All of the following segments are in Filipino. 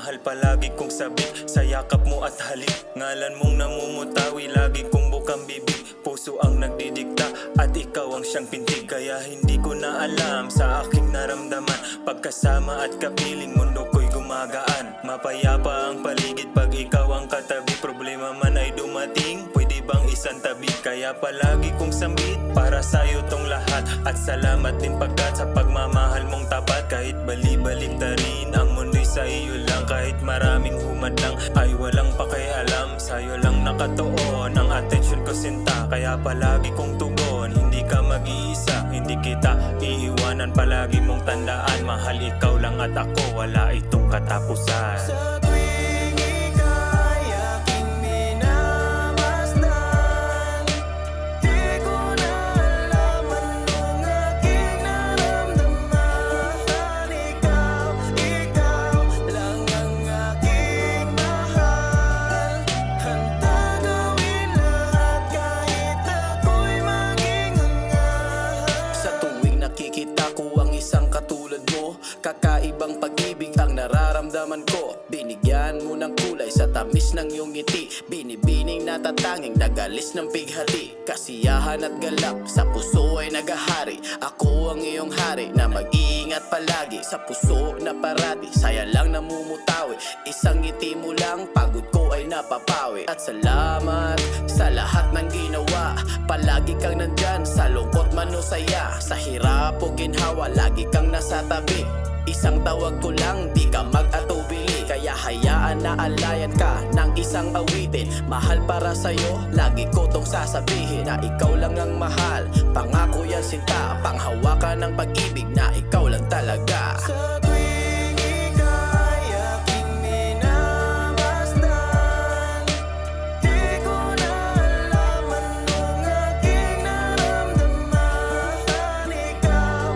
Mahal palagi kong sabik sa yakap mo at halik. Ngalan mong namumutawi, lagi kong bukang bibig. Puso ang nagdidikta at ikaw ang siyang pintig. Kaya hindi ko na alam sa aking naramdaman. Pagkasama at kapiling, mundo ko'y gumagaan. Mapayapa ang paligid pag ikaw ang katabi. Problema man ay dumating, pwede bang isang tabi? Kaya palagi kong sambit para sa'yo tong lahat. At salamat din pagkat sa pagmamahal mong tapat. Kahit bali-balik na rin ang mundo'y sa iyo lang. Kahit maraming humad lang ay walang pakialam. Sa'yo lang nakatuon ang atensyon ko sinta. Kaya palagi kong tugon, hindi ka mag-iisa, hindi kita iiwanan. Palagi mong tandaan, mahal ikaw lang at ako, wala itong katapusan. Sa tuwing ika'y aking minamasdan, di ko na alam anong aking naramdaman. Ikaw lang ang aking mahal. Handa gawin lahat kahit ako'y maging hangal. Sa tuwing nakikita ko ang isang katulad mo, kakaibang pag-ibig ang nararamdaman ko. Binigyan mo ng kulay sa tamis ng iyong ngiti. Binibining natatanging nagalis ng bighati. Kasiyahan at galak sa puso ay nagahari. Ako ang iyong hari na mag-iingat palagi. Sa puso na parati, saya lang namumutawi. Isang ngiti mo lang, pagod ko ay napapawi. At salamat sa lahat ng ginawa. Palagi kang nandyan sa lungkot man o saya. Sa hirap o ginhawa, lagi kang nasa tabi. Isang tawag ko lang, di ka mag-atubili. Kaya hayaan na alayan ka ng isang awitin. Mahal para sa'yo, lagi ko tong sasabihin na ikaw lang ang mahal. Pangako yan sinta, panghawakan ng pag-ibig na ikaw lang talaga. Sa tuwing ika'y aking minamasdan, di ko na alam anong aking naramdaman. Ikaw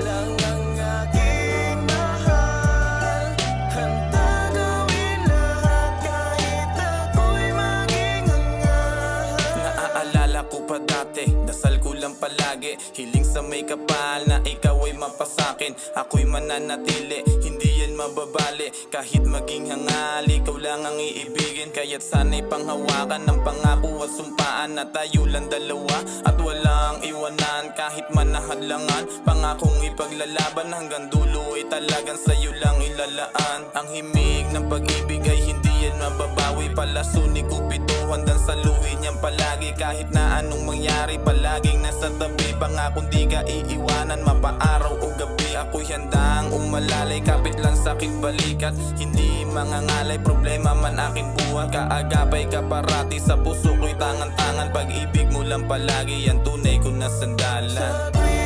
lang ang aking mahal. Handa gawin lahat kahit ako'y maging hangal. Naaalala ko pa dati, dasal ko lang palagi. Hiling sa may kapal na ikaw ay mapasakin. Ako'y mananatili, hindi yan mababali. Kahit maging hangal, ikaw lang ang iibigin. Kaya't sana'y panghawakan ng pangako at sumpaan na tayo lang dalawa at walang iwanan. Kahit manahadlangan, pangakong ipaglalaban hanggang dulo ay talagang sa'yo lang ilalaan. Ang himig ng pag-ibig ay hindi yan mababawi. Palaso ni Cupido handang saluhin yan palagi. Kahit na anong mangyari, palaging nasa tabi. Pangakong di ka iiwanan, mapaaraw o gabi. Ako'y handang umalalay, kapit lang sa aking balikat. Hindi mangangalay, problema man aking buhat. Kaagapay ka parati, sa puso ko'y tangan-tangan. Pag-ibig mo lang palagi, yan tunay ko na sandalan. Sa tuwing